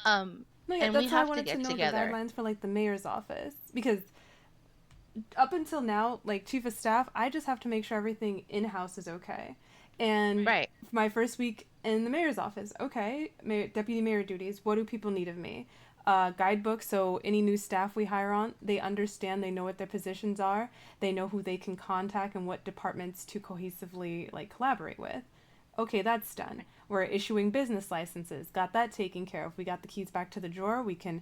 Um, No, yeah, and we that's why I have to wanted to get know the together. guidelines for like the mayor's office because up until now, like chief of staff, I just have to make sure everything in house is okay. And Right. my first week in the mayor's office, okay, deputy mayor duties. What do people need of me? Guidebook. So any new staff we hire on, they understand, they know what their positions are, they know who they can contact and what departments to cohesively like collaborate with. Okay, that's done. We're issuing business licenses. Got that taken care of. We got the keys back to the drawer. We can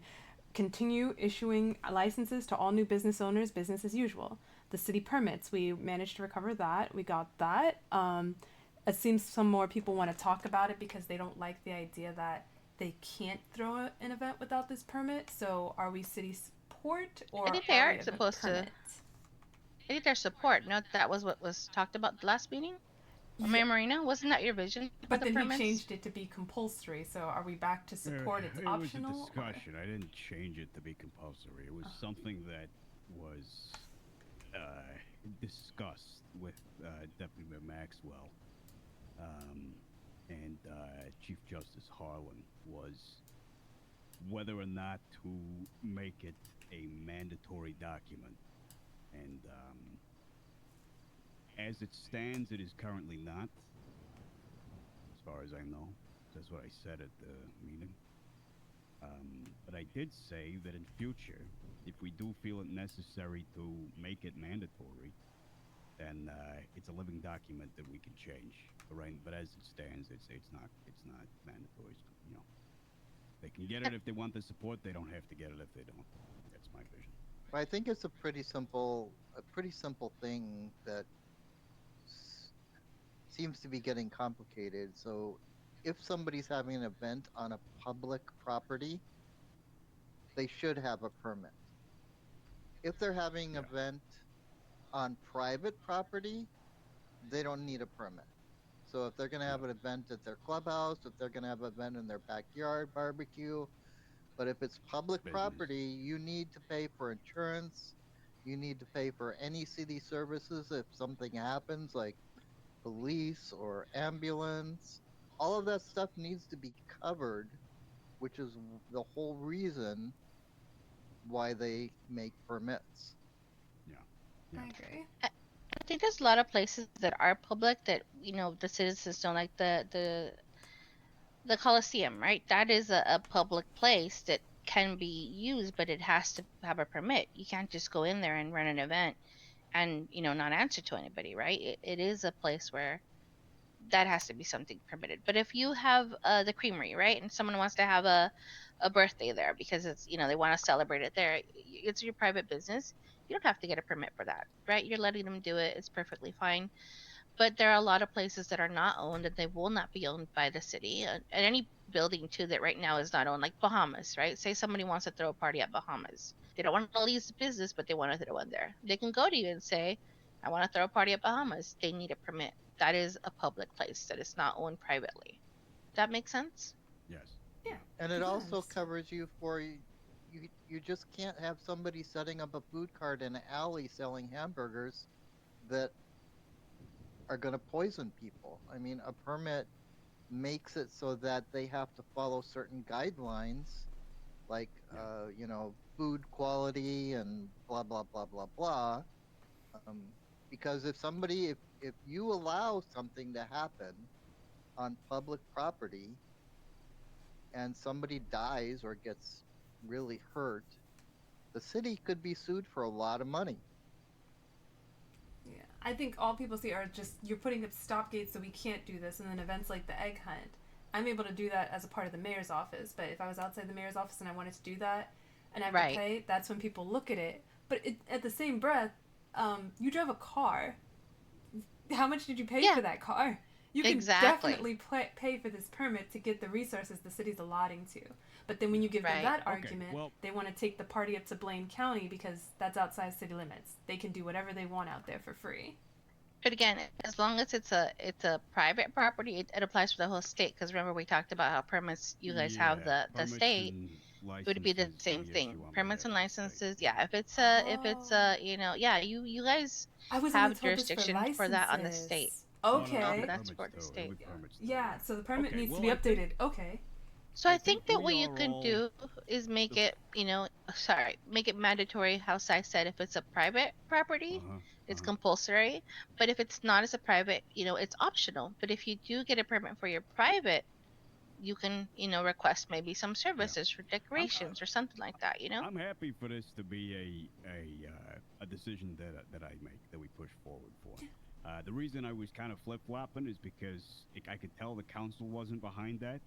continue issuing licenses to all new business owners, business as usual. The city permits, we managed to recover that. We got that. It seems some more people want to talk about it because they don't like the idea that they can't throw an event without this permit. So, are we city support I or think they are we are event supposed to. permit? I think their support. No, that was what was talked about the last meeting. Or Yeah, Mayor Marina, wasn't that your vision for but the then he permits? changed it to be compulsory. So, are we back to support? It's It was a optional or? discussion. I didn't change it to be compulsory. It was something that was uh, discussed with Deputy Mayor Maxwell um, and Chief Justice Harlan was whether or not to make it a mandatory document. And as it stands, it is currently not, as far as I know. That's what I said at the meeting. But I did say that in future, if we do feel it necessary to make it mandatory, then it's a living document that we can change. Right, but as it stands, it's not mandatory. You know, they can get it if they want the support. They don't have to get it if they don't. That's my vision. I think it's a pretty simple thing that s- seems to be getting complicated. So, if somebody's having an event on a public property, they should have a permit. If they're having an Yeah. event on private property, they don't need a permit. So if they're going to Yeah. have an event at their clubhouse, if they're going to have an event in their backyard barbecue, but if it's public Business. property, you need to pay for insurance. You need to pay for any city services if something happens, like police or ambulance. All of that stuff needs to be covered, which is the whole reason why they make permits. Yeah. Yeah. I agree. I think there's a lot of places that are public that the citizens don't like the Coliseum, right? That is a public place that can be used, but it has to have a permit. You can't just go in there and run an event and not answer to anybody, right? It is a place where that has to be something permitted. But if you have the creamery, right, and someone wants to have a birthday there because it's they want to celebrate it there, it's your private business. You don't have to get a permit for that, right? You're letting them do it. It's perfectly fine. But there are a lot of places that are not owned and they will not be owned by the city. And any building too that right now is not owned, like Bahamas, right? Say somebody wants to throw a party at Bahamas. They don't want to leave the business, but they want to throw one there. They can go to you and say, I want to throw a party at Bahamas. They need a permit. That is a public place that is not owned privately. That makes sense? Yes. Yeah, Yeah. And it it also does. covers you for you just can't have somebody setting up a food cart in an alley selling hamburgers that are going to poison people. I mean, a permit makes it so that they have to follow certain guidelines like Yeah. food quality and blah blah blah blah blah. um, because if you allow something to happen on public property and somebody dies or gets really hurt, the city could be sued for a lot of money. Yeah, I think all people see are just you're putting up stop gates so we can't do this, and then events like the egg hunt. I'm able to do that as a part of the mayor's office, but if I was outside the mayor's office and I wanted to do that, and I have to Right. pay, that's when people look at it. But at the same breath, you drive a car. How much did you pay Yeah, for that car? You can exactly. definitely pay for this permit to get the resources the city's allotting to. But then when Yeah. you give them Right. that Okay. argument, Well. they want to take the party up to Blaine County because that's outside city limits. They can do whatever they want out there for free. But again, as long as it's a private property, it applies for the whole state. Because remember, we talked about how permits you guys have Yeah. the Permits state. and It would be the licenses same we issue thing. on Permits behalf and of the state. licenses, Yeah. yeah. If it's Oh. yeah, you guys I was only have told this for jurisdiction for that on the state. licenses. Oh no, it'll be Okay. That's for permits the too. It'll state. be permits too. Yeah, Yeah. so the permit Okay. needs to Well, be I think updated. Okay. So I I think think that we what you are can all. do is make The, it, sorry, make it mandatory. How Sai said, if it's a private property, uh-huh. it's Uh-huh. compulsory. But if it's not as a private, it's optional. But if you do get a permit for your private, you can, request maybe some Yeah. services for I'm decorations or something like that. I'm happy for this to be a decision that I make, that we push forward for. The reason I was kind of flip flopping is because I could tell the council wasn't behind that,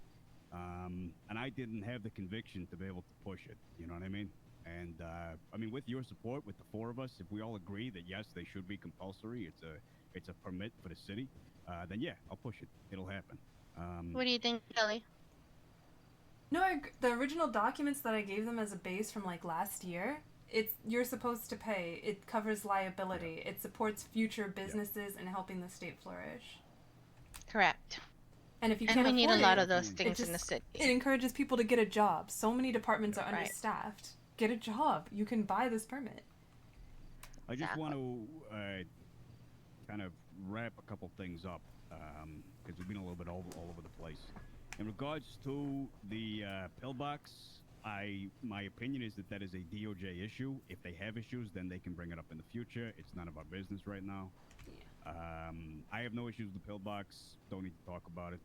and I didn't have the conviction to be able to push it. You know what I mean? And I mean, with your support, with the four of us, if we all agree that yes, they should be compulsory, it's a permit for the city, then yeah, I'll push it. It'll happen. Um, What do you think, Kelly? No, the original documents that I gave them as a base from like last year, it's you're supposed to pay. It covers yeah, liability. It supports future yeah, businesses and helping the state flourish. Correct. And if you And can't we need a afford yeah, lot it, of those definitely. it things in the just it city. encourages people to get a job. So many departments Yeah. are Right. understaffed. Get a job. You can buy this permit. I just want Exactly. to kind of wrap a couple things up because we've been a little bit all over the place. In regards to the pillbox, my opinion is that that is a DOJ issue. If they have issues, then they can bring it up in the future. It's none of our business right now. I have no issues with the pillbox. Don't need to talk about it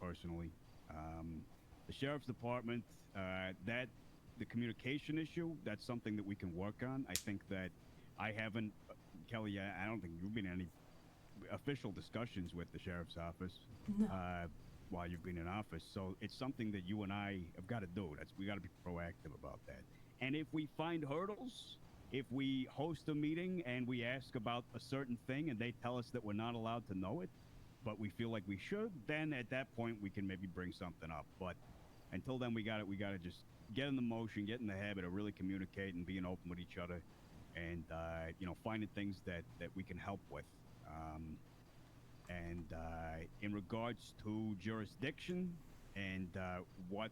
personally. Um, the sheriff's department, that the communication issue, that's something that we can work on. I think that I haven't, Kelly, I don't think you've been in any official discussions with the sheriff's office No. uh, while you've been in office. So it's something that you and I have got to do. We got to be proactive about that. And if we find hurdles, if we host a meeting and we ask about a certain thing and they tell us that we're not allowed to know it, but we feel like we should, then at that point we can maybe bring something up. But until then, we got to just get in the motion, get in the habit of really communicating, being open with each other, and finding things that we can help with. Um, and in regards to jurisdiction and what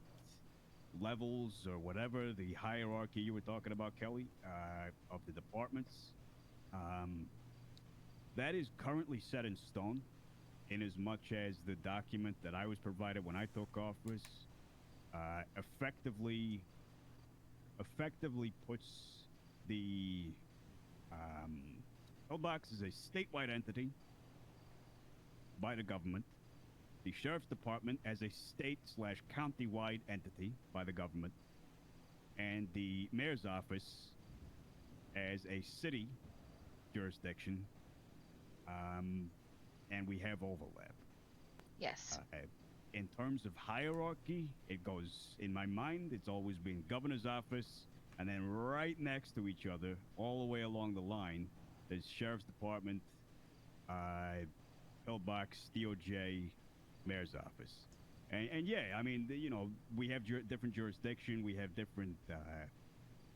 levels or whatever the hierarchy you were talking about, Kelly, of the departments, um, that is currently set in stone. In as much as the document that I was provided when I took office effectively puts the Hillbox as a statewide entity by the government, the sheriff's department as a state slash county-wide entity by the government, and the mayor's office as a city jurisdiction, um, and we have overlap. Yes. In terms of hierarchy, it goes, in my mind, it's always been governor's office, and then right next to each other, all the way along the line, there's sheriff's department, uh, pillbox, DOJ, mayor's office. And yeah, I mean, we have different jurisdiction, we have different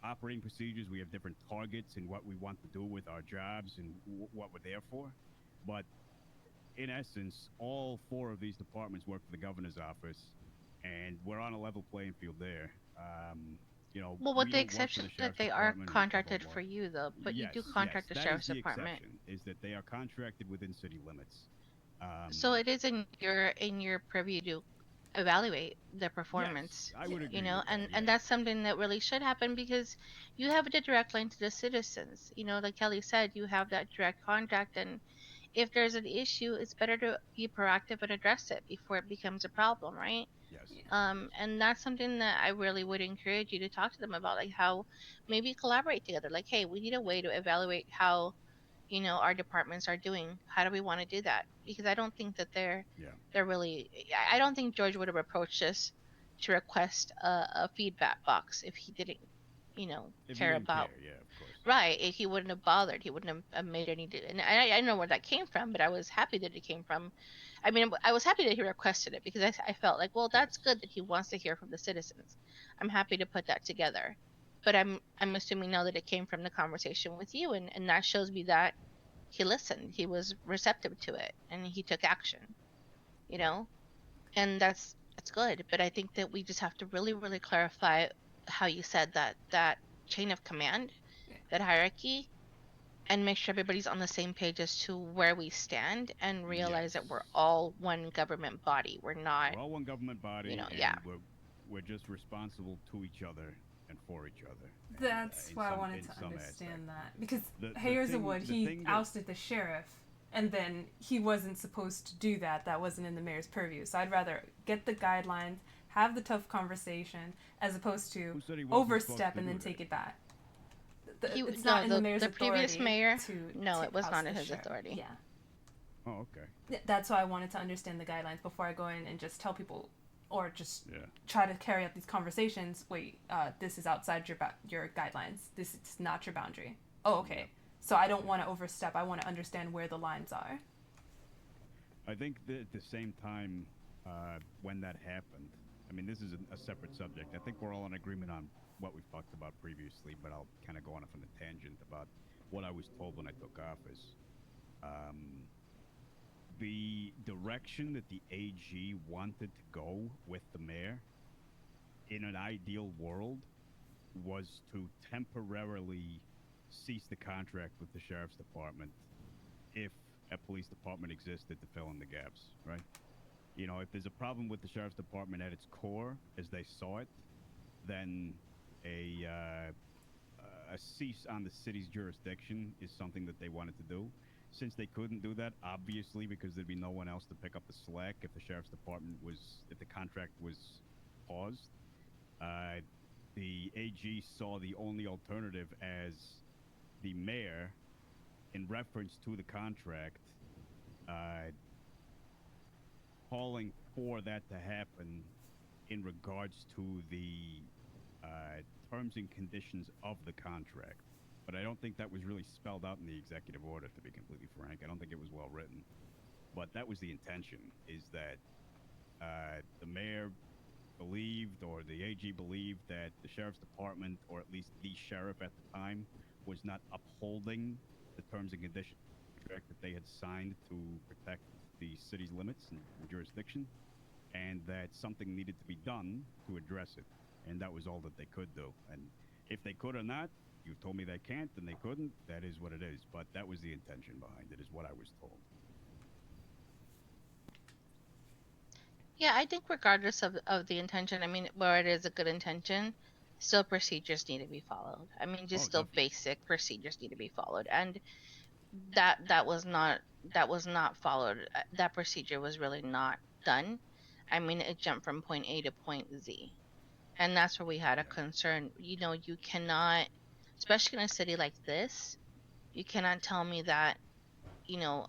operating procedures, we have different targets and what we want to do with our jobs and what we're there for. But in essence, all four of these departments work for the governor's office, and we're on a level playing field there. Well, with We the don't work for exception the that sheriff's they are department and blah blah contracted blah. for you, though, but you do Yes, contract yes, the that is sheriff's the department. exception. Is that they are contracted within city limits. So Um, it is in your purview to evaluate the yes, performance, I Yeah. would agree with that. and Yeah, that's something that really should happen because you have a direct line to the citizens. Like Kelly said, you have that direct contact, and if there's an issue, it's better to be proactive and address it before it becomes a problem, right? yes, Yeah. And that's something that I really would encourage you to talk to them about, like how maybe collaborate together. Like, hey, we need a way to evaluate how our departments are doing. How do we want to do that? Because I don't think that yeah. they're really. I don't think George would have approached us to request a feedback box if he didn't If you care didn't about. care, yeah, of course. Right, if he wouldn't have bothered, he wouldn't have made any. And I know where that came from, but I was happy that it came from. I mean, I was happy that he requested it because I felt like, well, that's Yes, good that he wants to hear from the citizens. I'm happy to put that together. But I'm assuming now that it came from the conversation with you, and that shows me that he listened, he was receptive to it, and he took action. You right. know, and that's good. But I think that we just have to really, really clarify how you said that chain of command, Yeah. that hierarchy, and make sure everybody's on the same page as to where we stand and realize that we're Yes. all one government body. We're not, We're all one government body, yeah. and we're just responsible to each other and for each other, and That's why I wanted in to some aspect. understand that because The Hayerswood, the he thing that ousted the sheriff, and then he wasn't supposed to do that. That wasn't in the mayor's purview. So I'd rather get the guidelines, have the tough conversation, as opposed to who said he wasn't supposed overstep to and then do that? take it back. He It's no not in the the mayor's the previous authority mayor. No, to it was oust not the in his sheriff. authority. Yeah. Oh, okay. That's why I wanted to understand the guidelines before I go in and just tell people, or just Yeah. try to carry out these conversations. Wait, this is outside your guidelines. This is not your boundary. Oh, okay. Yep. So I don't want to overstep. I want to understand where the lines are. I think that at the same time, when that happened, I mean, this is a separate subject. I think we're all in agreement on what we've talked about previously, but I'll kind of go on off on a tangent about what I was told when I took office. Um, the direction that the AG wanted to go with the mayor in an ideal world was to temporarily cease the contract with the sheriff's department if a police department existed to fill in the gaps, right? You know, if there's a problem with the sheriff's department at its core, as they saw it, then a a cease on the city's jurisdiction is something that they wanted to do. Since they couldn't do that, obviously, because there'd be no one else to pick up the slack if the sheriff's department was, if the contract was paused, uh, the AG saw the only alternative as the mayor, in reference to the contract, uh, calling for that to happen in regards to the terms and conditions of the contract. But I don't think that was really spelled out in the executive order, to be completely frank. I don't think it was well written. But that was the intention, is that the mayor believed, or the AG believed, that the sheriff's department, or at least the sheriff at the time, was not upholding the terms and conditions of the contract that they had signed to protect the city's limits and jurisdiction, and that something needed to be done to address it. And that was all that they could do. And if they could or not, you told me they can't and they couldn't, that is what it is. But that was the intention behind it, is what I was told. Yeah, I think regardless of the intention, I mean, where it is a good intention, still procedures need to be followed. I mean, just Oh, still definitely. basic procedures need to be followed, and that was not followed. That procedure was really not done. I mean, it jumped from point A to point Z, and that's where we had a Yeah. concern. You know, you cannot, especially in a city like this, you cannot tell me that, you know,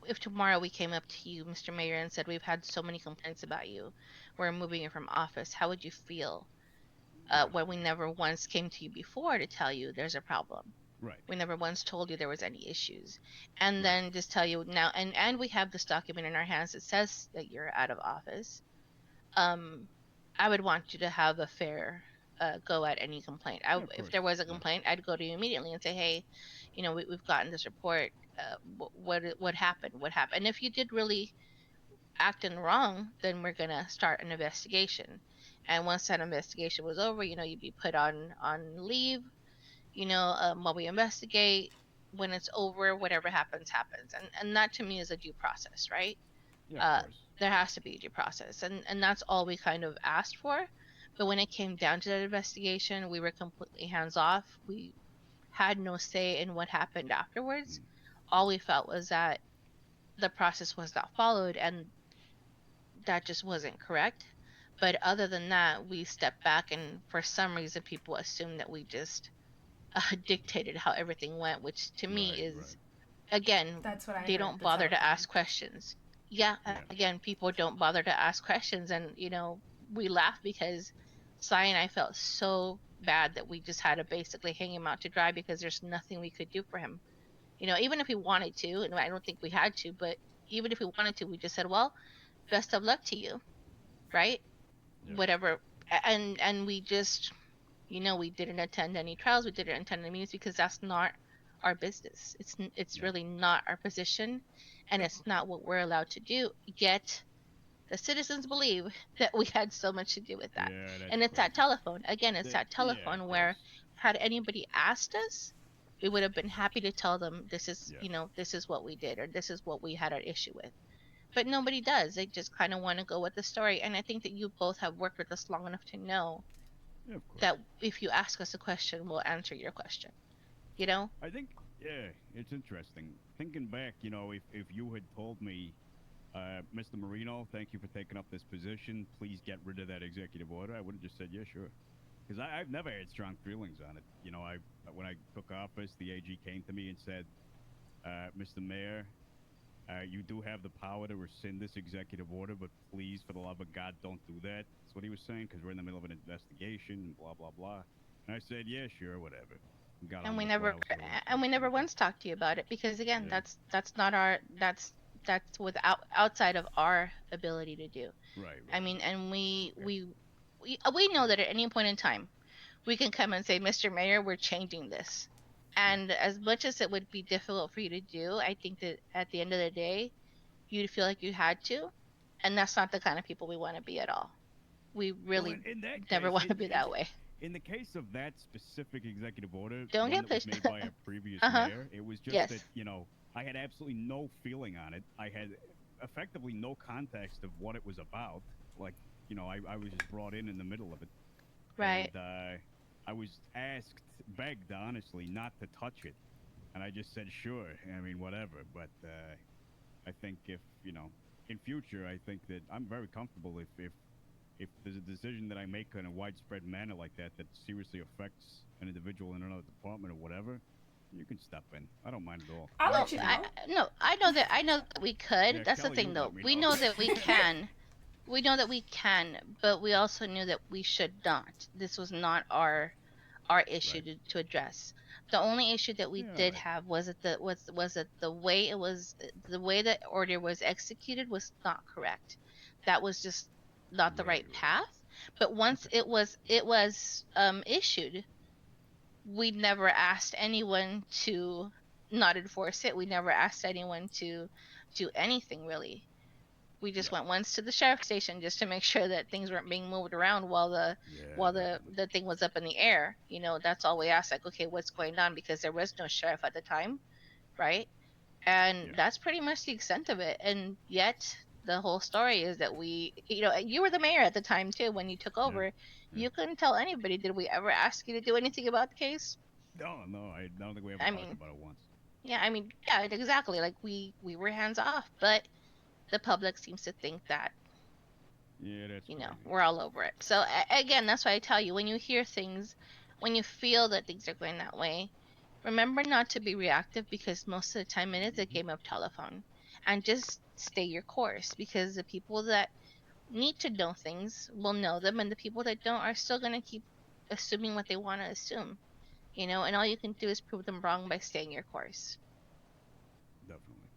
if tomorrow we came up to you, Mr. Mayor, and said we've had so many complaints about you, we're moving you from office, how would you feel? Yeah. When we never once came to you before to tell you there's a problem. Right. We never once told you there was any issues, and Right. then just tell you now, and we have this document in our hands that says that you're out of office. um I would want you to have a fair go at any complaint. Yeah, of If course. there was a Yeah. complaint, I'd go to you immediately and say, hey, you know, we've gotten this report. What happened? What happened? And if you did really act in wrong, then we're gonna start an investigation. And once that investigation was over, you know, you'd be put on leave. You know, while we investigate. When it's over, whatever happens, happens. And that to me is a due process, right? Yeah, of uh, course. there has to be a due process, and that's all we kind of asked for. But when it came down to that investigation, we were completely hands off. We had no say in what happened afterwards. Mm. All we felt was that the process was not followed, and that just wasn't correct. But other than that, we stepped back, and for some reason, people assumed that we just dictated how everything went, which to me Right. is, Right. again, That's what I they heard. don't The bother to telephone. ask questions. Yeah, Yeah. again, people don't bother to ask questions, and you know, we laugh because Cy and I felt so bad that we just had to basically hang him out to dry because there's nothing we could do for him. You know, even if we wanted to, and I don't think we had to, but even if we wanted to, we just said, well, best of luck to you, right? Yeah. Whatever. And we just, you know, we didn't attend any trials, we didn't attend any meetings because that's not our business. It's Yeah. really not our position, and it's not what we're allowed to do. Yet the citizens believe that we had so much to do with that. Yeah, that's And it's that crazy. telephone. Again, it's that Yeah, of telephone course. where had anybody asked us, we would have been happy to tell them this is, Yeah. you know, this is what we did or this is what we had an issue with. but nobody does. They just kind of want to go with the story. And I think that you both have worked with us long enough to know Yeah, of course. that if you ask us a question, we'll answer your question. You know? I think, yeah, it's interesting. Thinking back, if you had told me, Mr. Marino, thank you for taking up this position. Please get rid of that executive order. I would have just said, yeah, sure. Because I've never had strong feelings on it. When I took office, the AG came to me and said, Mr. Mayor, you do have the power to rescind this executive order, but please, for the love of God, don't do that. That's what he was saying, because we're in the middle of an investigation and blah, blah, blah. And I said, yeah, sure, whatever. And got And on we with what never I was supposed and we to never do. once talked to you about it because again, Yeah, that's not our that's without outside of our ability to do. right, I right. mean, and Okay. we know that at any point in time we can come and say, Mr. Mayor, we're changing this. Yeah. And as much as it would be difficult for you to do, I think that at the end of the day, you'd feel like you had to. And that's not the kind of people we want to be at all. We Well, really in that never case, want to be that way. in the case of that specific executive order, Don't one get that was pushed. made by a previous Uh huh. mayor, it was just that Yes. I had absolutely no feeling on it. I had effectively no context of what it was about. Like I was just brought in the middle of it, and Right. I was asked, begged honestly, not to touch it, and I just said sure. I mean whatever, but I think if in future, I think that I'm very comfortable if there's a decision that I make in a widespread manner like that that seriously affects an individual in another department or whatever, you can step in. I don't mind at all. I'll No, let you You know, know. no, I know that we could. yeah, That's the Kelly, thing you let though. me We know. know that we can. We know that we can, but we also knew that we should not. This was not our issue Right. to address. The only issue that we Yeah. All did right. have was that the way it was the way the order was executed was not correct. That was just not the Right. right Right. path. But once Okay. it was issued, we never asked anyone to not enforce it. We never asked anyone to do anything really. We just Yep. went once to the sheriff station just to make sure that things weren't being moved around while Yeah. Definitely. the thing was up in the air. That's all we asked. Like, okay, what's going on? Because there was no sheriff at the time, right? And Yeah. that's pretty much the extent of it. And yet, the whole story is that you were the mayor at the time too when you took Yeah. over. Yeah. You couldn't tell anybody. Did we ever ask you to do anything about the case? No. No. I don't think we ever I talked mean, about it once. yeah, I mean, yeah, exactly. Like we were hands off, but the public seems to think that Yeah. That's crazy. we're all over it. So again, that's why I tell you, when you hear things, when you feel that things are going that way, remember not to be reactive because most of the time it is a Hmm. game of telephone. And just stay your course because the people that need to know things will know them, and the people that don't are still going to keep assuming what they want to assume. And all you can do is prove them wrong by staying your course. Definitely.